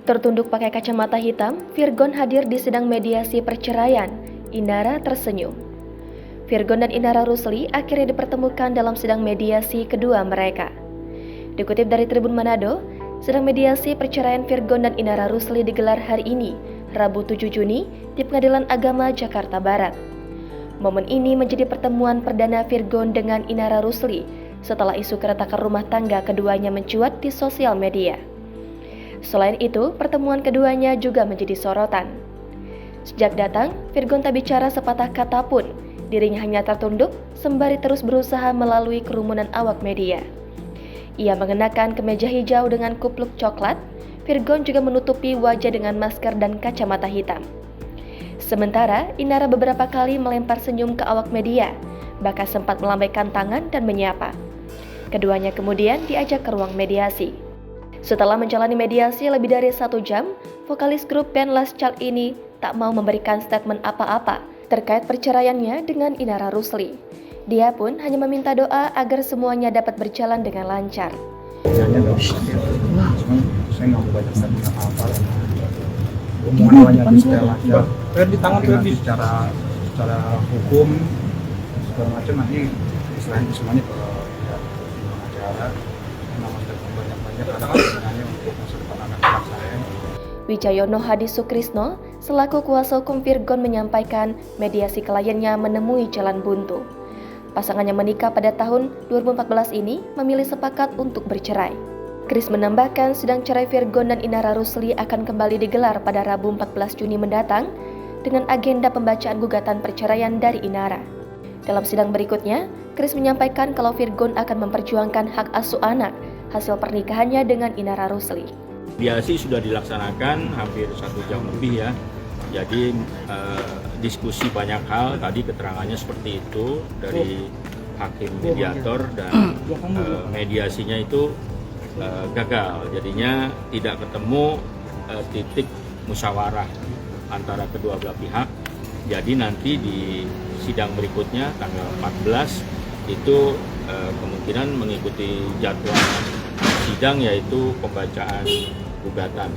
Tertunduk pakai kacamata hitam, Virgon hadir di sidang mediasi perceraian. Inara tersenyum. Virgon dan Inara Rusli akhirnya dipertemukan dalam sidang mediasi kedua mereka. Dikutip dari Tribun Manado, sidang mediasi perceraian Virgon dan Inara Rusli digelar hari ini, Rabu 7 Juni, di Pengadilan Agama Jakarta Barat. Momen ini menjadi pertemuan perdana Virgon dengan Inara Rusli setelah isu keretakan rumah tangga keduanya mencuat di sosial media. Selain itu, pertemuan keduanya juga menjadi sorotan. Sejak datang, Virgon tak bicara sepatah kata pun. Dirinya hanya tertunduk sembari terus berusaha melalui kerumunan awak media. Ia mengenakan kemeja hijau dengan kupluk coklat. Virgon juga menutupi wajah dengan masker dan kacamata hitam. Sementara, Inara beberapa kali melempar senyum ke awak media, bahkan sempat melambaikan tangan dan menyapa. Keduanya kemudian diajak ke ruang mediasi. Setelah menjalani mediasi lebih dari 1 jam, vokalis grup band Last Child ini tak mau memberikan statement apa-apa terkait perceraiannya dengan Inara Rusli. Dia pun hanya meminta doa agar semuanya dapat berjalan dengan lancar. Saya nggak mau banyak statement apa-apa. Semuanya detail aja. Di tangan secara hukum segala macam nanti selain semuanya ke acara nama statement banyak-banyak karena sebenarnya untuk masa depan anak-anak saya. Wijayono Hadi Sukrisno selaku kuasa hukum Virgon menyampaikan mediasi kliennya menemui jalan buntu. Pasangan yang menikah pada tahun 2014 ini memilih sepakat untuk bercerai. Kris menambahkan sidang cerai Virgon dan Inara Rusli akan kembali digelar pada Rabu 14 Juni mendatang dengan agenda pembacaan gugatan perceraian dari Inara. Dalam sidang berikutnya, Kris menyampaikan kalau Virgon akan memperjuangkan hak asuh anak hasil pernikahannya dengan Inara Rusli. Mediasi sudah dilaksanakan hampir 1 jam lebih ya. Jadi diskusi banyak hal, tadi keterangannya seperti itu dari hakim mediator dan mediasinya itu gagal. Jadinya tidak ketemu titik musyawarah antara kedua belah pihak. Jadi nanti di sidang berikutnya tanggal 14 itu kemungkinan mengikuti jadwal sidang yaitu pembacaan gugatan.